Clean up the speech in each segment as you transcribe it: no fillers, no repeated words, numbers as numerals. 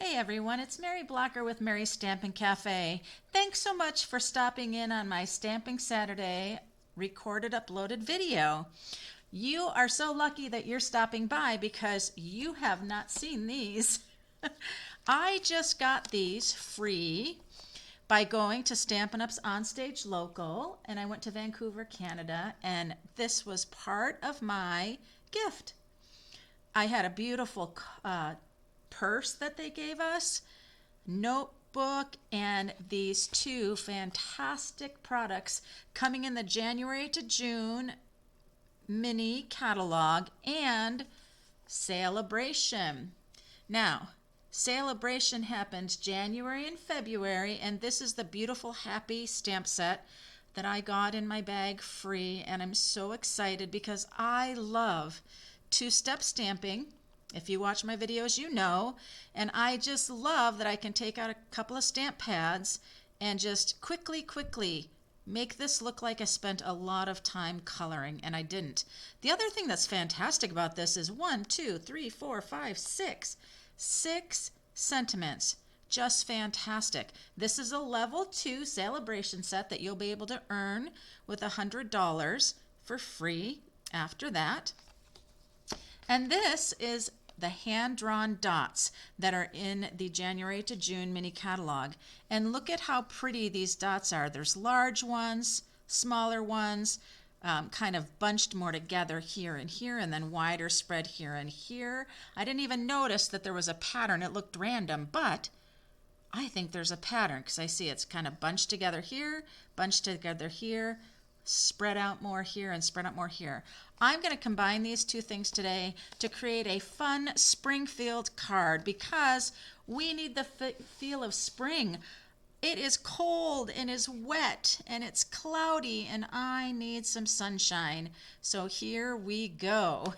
Hey everyone, it's Mary Blocker with Mary's Stampin' Cafe. Thanks so much for stopping in on my Stamping Saturday recorded uploaded video. You are so lucky that you're stopping by because you have not seen these. I just got these free by going to Stampin' Up's Onstage Local, and I went to Vancouver, Canada, and this was part of my gift. I had a beautiful purse that they gave us, notebook, and these two fantastic products coming in the January to June mini catalog and Sale-A-Bration. Now, Sale-A-Bration happens January and February, and this is the beautiful Happy stamp set that I got in my bag free, and I'm so excited because I love two-step stamping. If you watch my videos, you know, and I just love that I can take out a couple of stamp pads and just quickly make this look like I spent a lot of time coloring, and I didn't. The other thing that's fantastic about this is 6 sentiments. Just fantastic. This is a level 2 Sale-A-Bration set that you'll be able to earn with $100 for free after that. And this is the hand-drawn dots that are in the January to June mini catalog. And look at how pretty these dots are. There's large ones, smaller ones, kind of bunched more together here, and then wider spread here and here. I didn't even notice that there was a pattern. It looked random, but I think there's a pattern because I see it's kind of bunched together here, spread out more here, and spread out more here. I'm going to combine these two things today to create a fun Springfield card because we need the feel of spring. It is cold and is wet and it's cloudy and I need some sunshine. So here we go.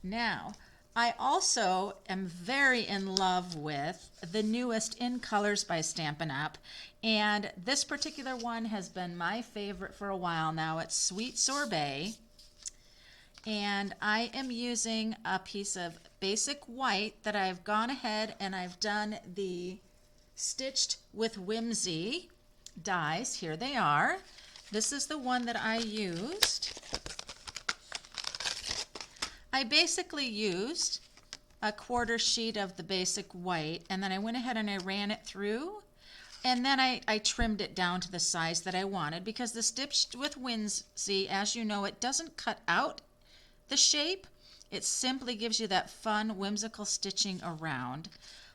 Now, I also am very in love with the newest In Colors by Stampin' Up, and this particular one has been my favorite for a while now. It's Sweet Sorbet, and I am using a piece of basic white that I've gone ahead and I've done the Stitched with Whimsy dies. Here they are. This is the one that I used. I basically used a quarter sheet of the basic white, and then I went ahead and I ran it through, and then I trimmed it down to the size that I wanted because the Stitched with Whimsy, as you know, it doesn't cut out the shape. It simply gives you that fun whimsical stitching around.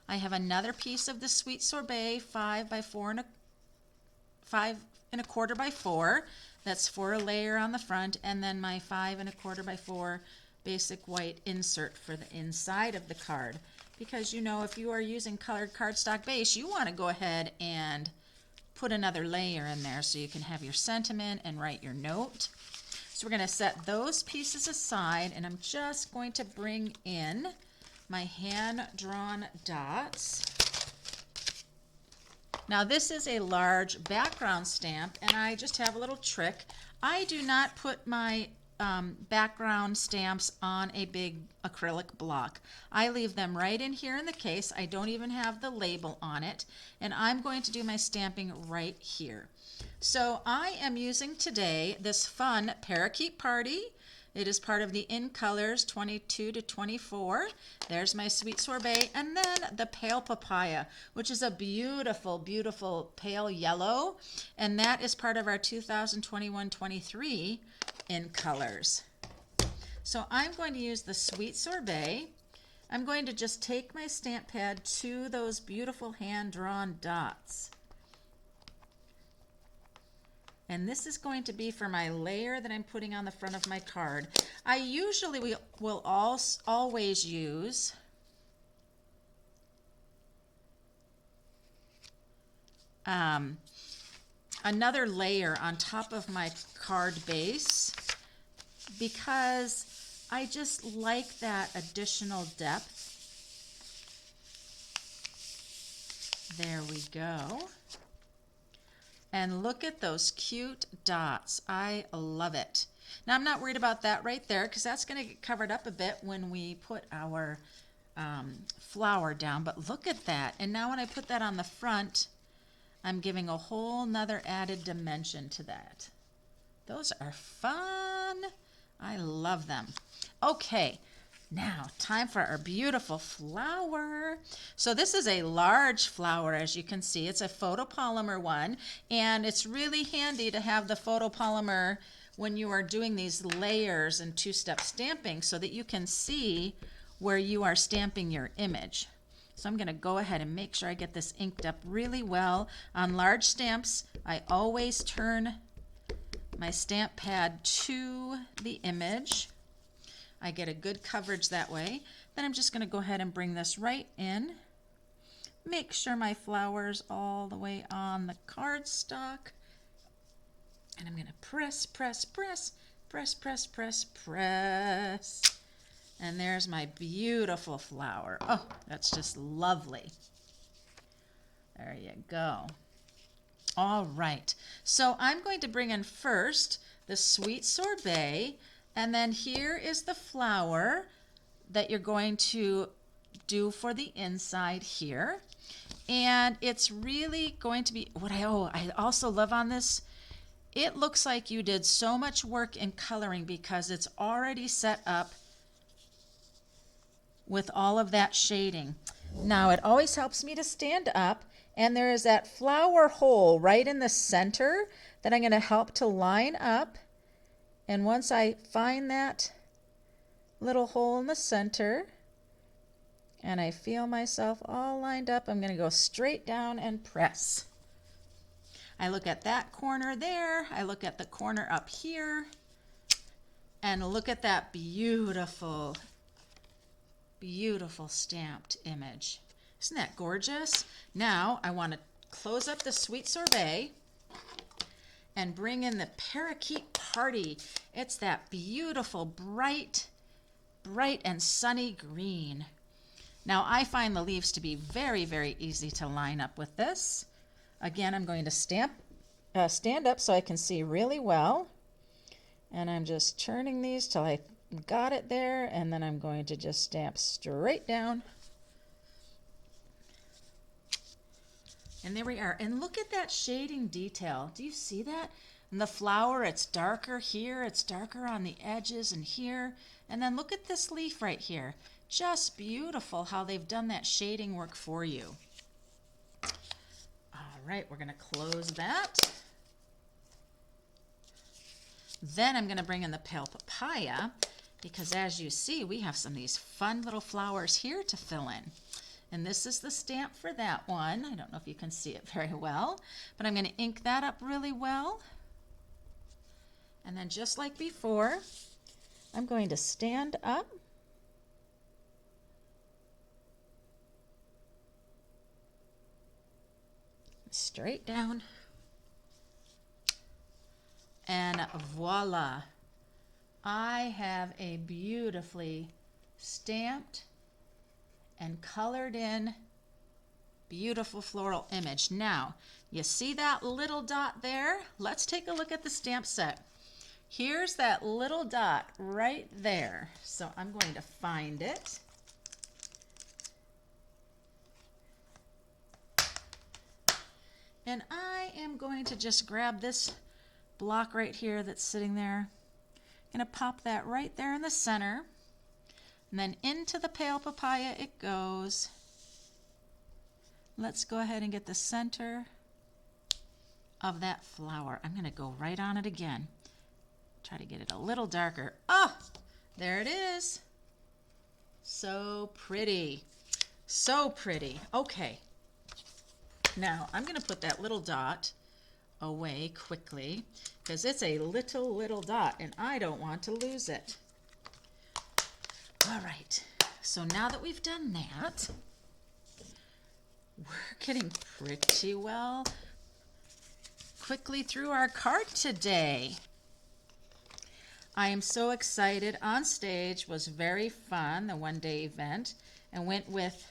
I have another piece of the Sweet Sorbet 5 1/4 by 4. That's for a layer on the front, and then my 5 1/4 by 4 basic white insert for the inside of the card. Because you know, if you are using colored cardstock base, you want to go ahead and put another layer in there so you can have your sentiment and write your note. So we're going to set those pieces aside, and I'm just going to bring in my hand-drawn dots. Now this is a large background stamp, and I just have a little trick. I do not put my background stamps on a big acrylic block. I leave them right in here in the case. I don't even have the label on it, and I'm going to do my stamping right here. So I am using today this fun Parakeet Party. It is part of the In Colors 22 to 24. There's my Sweet Sorbet, and then the Pale Papaya, which is a beautiful, beautiful pale yellow, and that is part of our 2021-23 In Colors. So I'm going to use the Sweet Sorbet. I'm going to just take my stamp pad to those beautiful hand-drawn dots. And this is going to be for my layer that I'm putting on the front of my card. I usually will always use another layer on top of my card base because I just like that additional depth. There we go. And look at those cute dots. I love it. Now I'm not worried about that right there because that's going to get covered up a bit when we put our flower down, but look at that. And now when I put that on the front, I'm giving a whole nother added dimension to that. Those are fun. I love them. Okay, now time for our beautiful flower. So this is a large flower, as you can see. It's a photopolymer one, and it's really handy to have the photopolymer when you are doing these layers and two-step stamping so that you can see where you are stamping your image. So I'm going to go ahead and make sure I get this inked up really well. On large stamps, I always turn my stamp pad to the image. I get a good coverage that way. Then I'm just going to go ahead and bring this right in. Make sure my flower's all the way on the cardstock. And I'm going to press, press, press, press, press, press, press. And there's my beautiful flower. Oh, that's just lovely. There you go. All right. So I'm going to bring in first the sweet sorbet, and then here is the flower that you're going to do for the inside here. And it's really going to be what I also love on this. It looks like you did so much work in coloring because it's already set up with all of that shading. Now it always helps me to stand up, and there is that flower hole right in the center that I'm going to help to line up. And once I find that little hole in the center and I feel myself all lined up, I'm going to go straight down and press. I look at that corner there, I look at the corner up here, and look at that beautiful, beautiful stamped image. Isn't that gorgeous? Now I want to close up the sweet sorbet and bring in the parakeet party. It's that beautiful, bright, bright and sunny green. Now I find the leaves to be very, very easy to line up with this. Again, I'm going to stand up so I can see really well. And I'm just turning these till I got it there, and then I'm going to just stamp straight down. And there we are. And look at that shading detail. Do you see that? And the flower, it's darker here, it's darker on the edges and here. And then look at this leaf right here. Just beautiful how they've done that shading work for you. All right, we're going to close that. Then I'm going to bring in the pale papaya, because as you see, we have some of these fun little flowers here to fill in. And this is the stamp for that one. I don't know if you can see it very well, but I'm going to ink that up really well. And then just like before, I'm going to stand up. Straight down. And voila. I have a beautifully stamped and colored in beautiful floral image. Now, you see that little dot there? Let's take a look at the stamp set. Here's that little dot right there. So I'm going to find it. And I am going to just grab this block right here that's sitting there. I'm going to pop that right there in the center. And then into the pale papaya it goes. Let's go ahead and get the center of that flower. I'm going to go right on it again. Try to get it a little darker. Oh, there it is. So pretty. So pretty. Okay. Now, I'm going to put that little dot away quickly because it's a little dot and I don't want to lose it. All right, so now that we've done that, we're getting pretty well quickly through our card today. I am so excited. On stage was very fun, the one-day event, and went with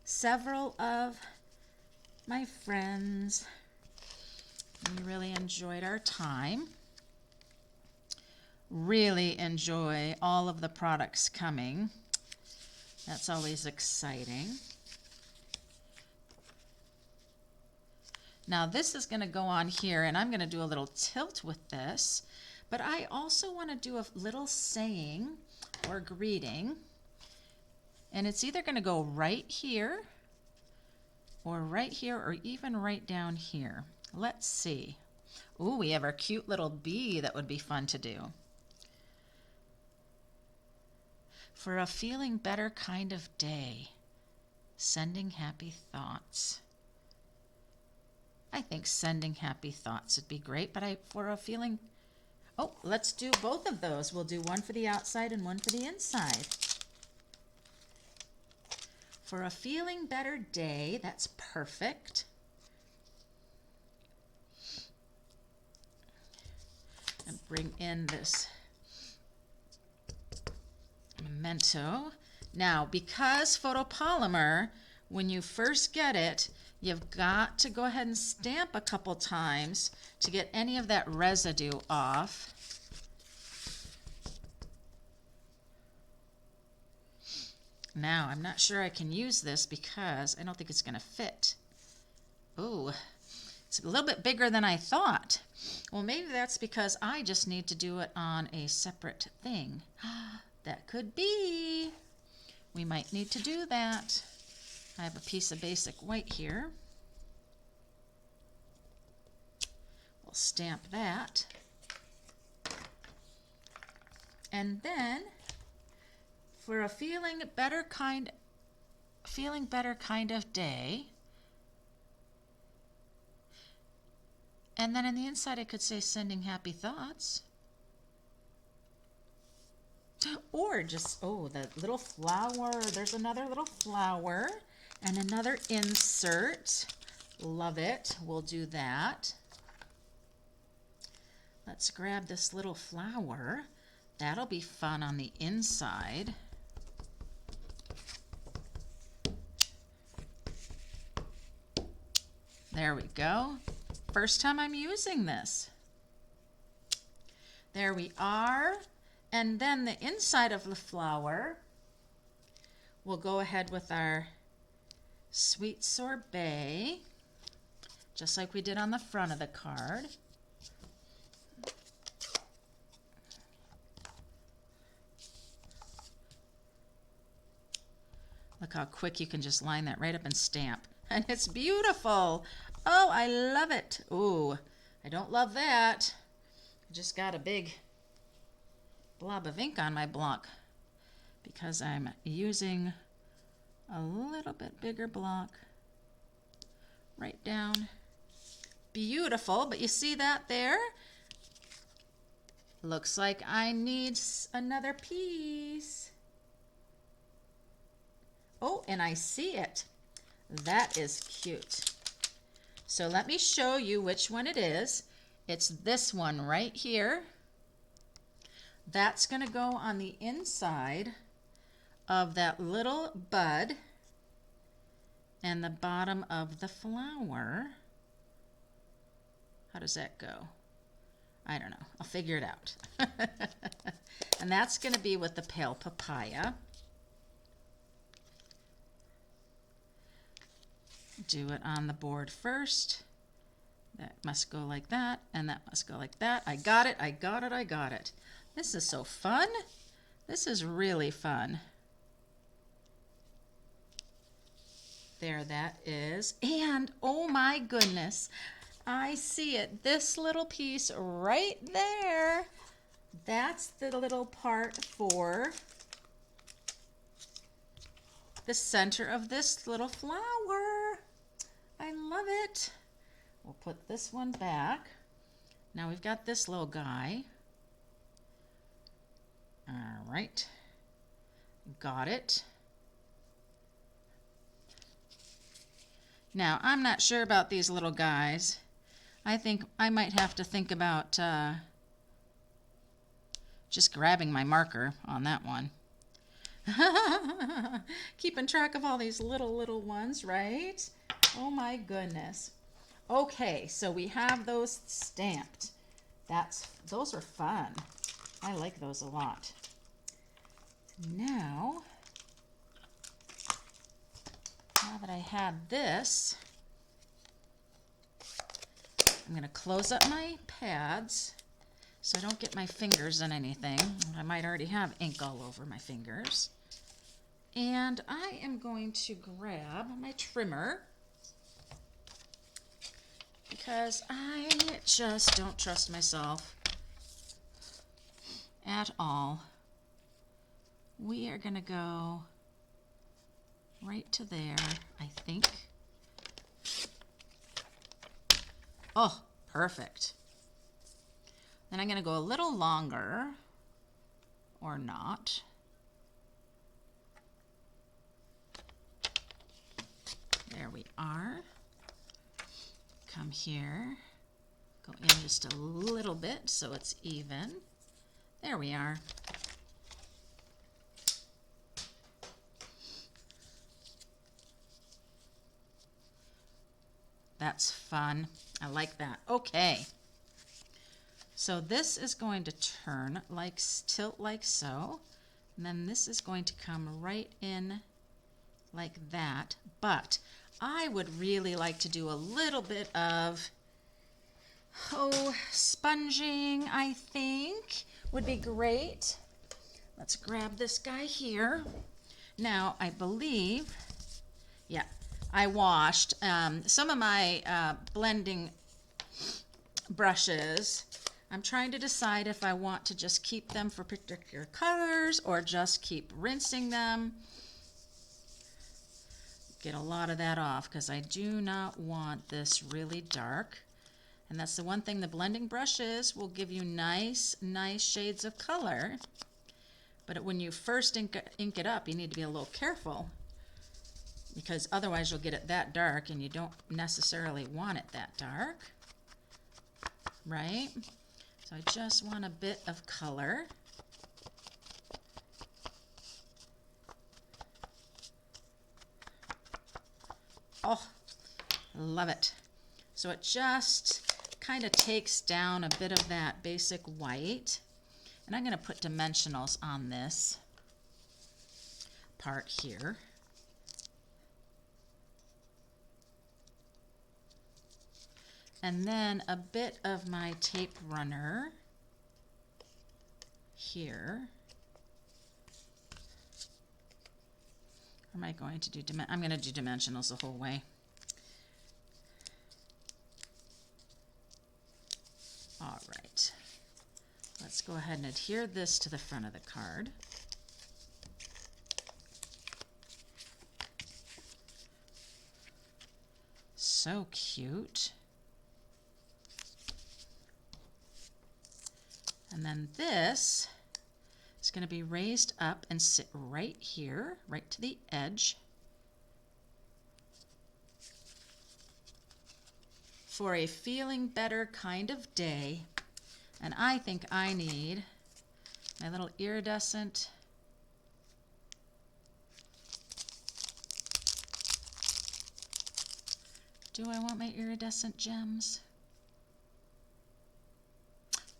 several of my friends. We really enjoyed our time. Really enjoy all of the products coming. That's always exciting. Now this is going to go on here, and I'm going to do a little tilt with this, but I also want to do a little saying or greeting, and it's either going to go right here or even right down here. Let's see. Ooh, we have our cute little bee that would be fun to do. For a feeling better kind of day, sending happy thoughts. I think sending happy thoughts would be great, but for a feeling, oh, let's do both of those. We'll do one for the outside and one for the inside. For a feeling better day, that's perfect. And bring in this memento. Now, because photopolymer, when you first get it, you've got to go ahead and stamp a couple times to get any of that residue off. Now, I'm not sure I can use this because I don't think it's going to fit. Ooh, it's a little bit bigger than I thought. Well, maybe that's because I just need to do it on a separate thing. That could be. We might need to do that. I have a piece of basic white here. We'll stamp that. And then for a feeling better kind of day. And then on the inside I could say sending happy thoughts. Or just, oh, the little flower. There's another little flower and another insert. Love it. We'll do that. Let's grab this little flower. That'll be fun on the inside. There we go. First time I'm using this. There we are. And then the inside of the flower, we'll go ahead with our sweet sorbet, just like we did on the front of the card. Look how quick you can just line that right up and stamp. And it's beautiful. Oh, I love it. Ooh, I don't love that. I just got a big blob of ink on my block because I'm using a little bit bigger block right down. Beautiful, but you see that there? Looks like I need another piece. Oh, and I see it. That is cute. So let me show you which one it is. It's this one right here. That's going to go on the inside of that little bud and the bottom of the flower. How does that go? I don't know. I'll figure it out. And that's going to be with the pale papaya. Do it on the board first. That must go like that, and that must go like that. I got it, I got it, I got it. This is so fun. This is really fun. There that is. And oh my goodness, I see it. This little piece right there, that's the little part for the center of this little flower. I love it. We'll put this one back. Now we've got this little guy. All right, got it. Now, I'm not sure about these little guys. I think I might have to think about just grabbing my marker on that one. Keeping track of all these little ones, right? Oh my goodness. Okay, so we have those stamped. Those are fun. I like those a lot. Now, now that I had this, I'm going to close up my pads so I don't get my fingers in anything. I might already have ink all over my fingers. And I am going to grab my trimmer because I just don't trust myself at all. We are going to go right to there, I think. Oh, perfect. Then I'm going to go a little longer, or not. There we are. Come here, go in just a little bit so it's even. There we are. That's fun. I like that. Okay. So this is going to turn like, tilt like so. And then this is going to come right in like that. But I would really like to do a little bit of, sponging, I think, would be great. Let's grab this guy here. Now, I believe, yeah, I washed some of my blending brushes. I'm trying to decide if I want to just keep them for particular colors or just keep rinsing them. Get a lot of that off because I do not want this really dark. And that's the one thing the blending brushes will give you nice shades of color. But when you first ink it up, you need to be a little careful because otherwise you'll get it that dark and you don't necessarily want it that dark, right? So I just want a bit of color. Oh, love it. So it just kind of takes down a bit of that basic white. And I'm going to put dimensionals on this part here. And then a bit of my tape runner here. Or am I going to do, I'm going to do dimensionals the whole way. All right. Let's go ahead and adhere this to the front of the card. So cute. And then this is going to be raised up and sit right here, right to the edge, for a feeling better kind of day. And I think I need my little iridescent Do I want my iridescent gems?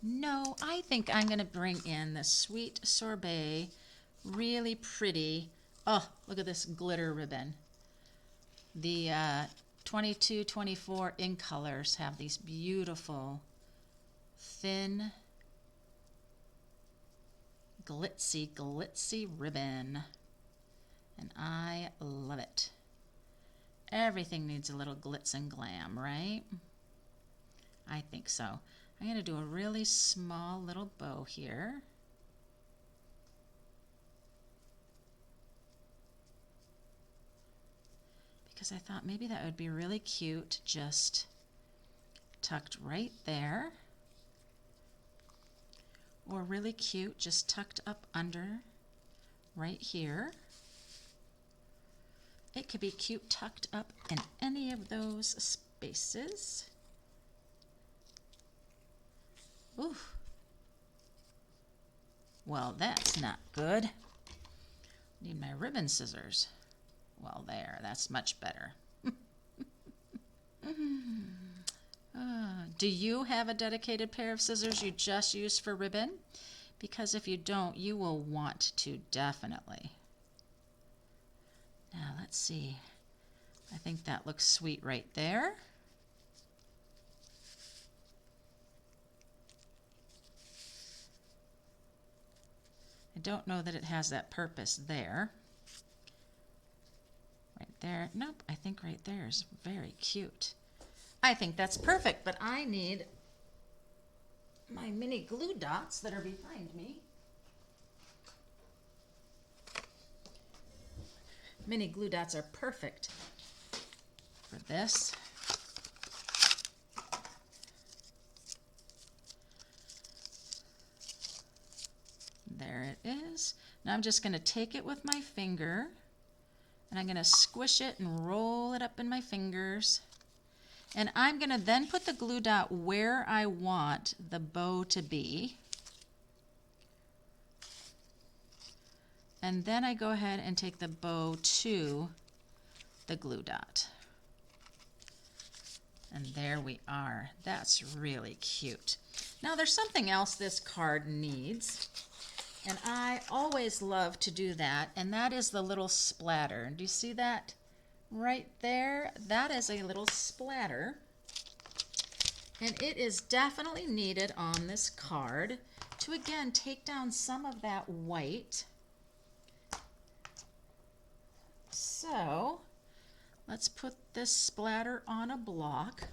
No, I think I'm going to bring in the Sweet Sorbet, really pretty. Oh, look at this glitter ribbon. The 22, 24 in colors have these beautiful, thin, glitzy ribbon. And I love it. Everything needs a little glitz and glam, right? I think so. I'm going to do a really small little bow here. Because I thought maybe that would be really cute, just tucked right there. Or really cute, just tucked up under right here. It could be cute tucked up in any of those spaces. Ooh. Well, that's not good. Need my ribbon scissors. Well, there, that's much better. Do you have a dedicated pair of scissors you just use for ribbon? Because if you don't, you will want to definitely. Now, let's see. I think that looks sweet right there. I don't know that it has that purpose there. Right there. Nope, I think right there is very cute. I think that's perfect, but I need my mini glue dots that are behind me. Mini glue dots are perfect for this. There it is. Now I'm just going to take it with my finger and I'm going to squish it and roll it up in my fingers. And I'm going to then put the glue dot where I want the bow to be. And then I go ahead and take the bow to the glue dot. And there we are. That's really cute. Now there's something else this card needs. And I always love to do that, and that is the little splatter. Do you see that right there? That is a little splatter. And it is definitely needed on this card to, again, take down some of that white. So let's put this splatter on a block.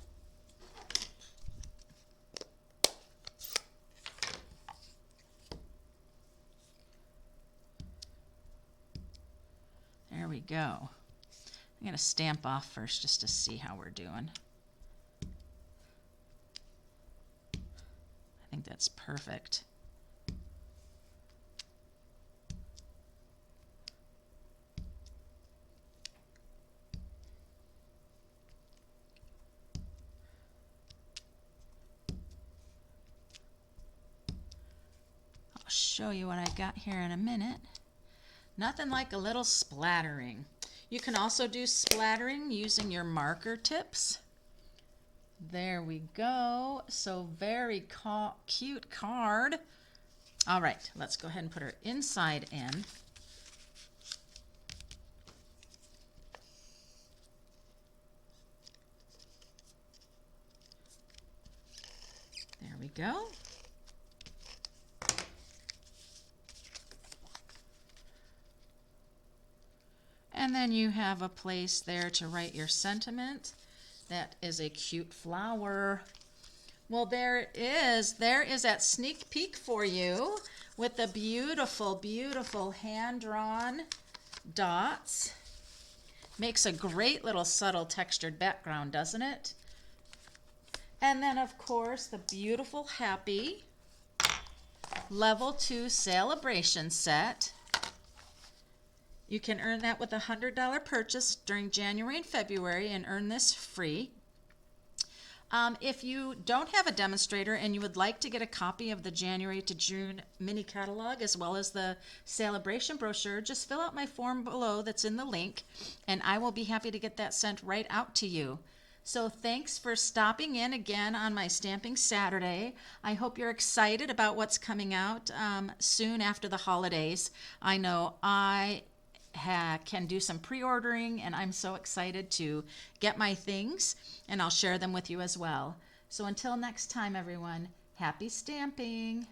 There we go. I'm going to stamp off first just to see how we're doing. I think that's perfect. I'll show you what I got here in a minute. Nothing like a little splattering. You can also do splattering using your marker tips. There we go. So very cute card. All right, let's go ahead and put her inside in. There we go. And then you have a place there to write your sentiment. That is a cute flower. Well, there it is. There is that sneak peek for you with the beautiful, beautiful hand-drawn dots. Makes a great little subtle textured background, doesn't it? And then, of course, the beautiful Happy Level 2 Sale-A-Bration set. You can earn that with a $100 purchase during January and February and earn this free. If you don't have a demonstrator and you would like to get a copy of the January to June mini catalog as well as the Sale-A-Bration brochure, just fill out my form below that's in the link and I will be happy to get that sent right out to you. So thanks for stopping in again on my Stamping Saturday. I hope you're excited about what's coming out soon after the holidays. I know I can do some pre-ordering and I'm so excited to get my things and I'll share them with you as well. So until next time, everyone, happy stamping.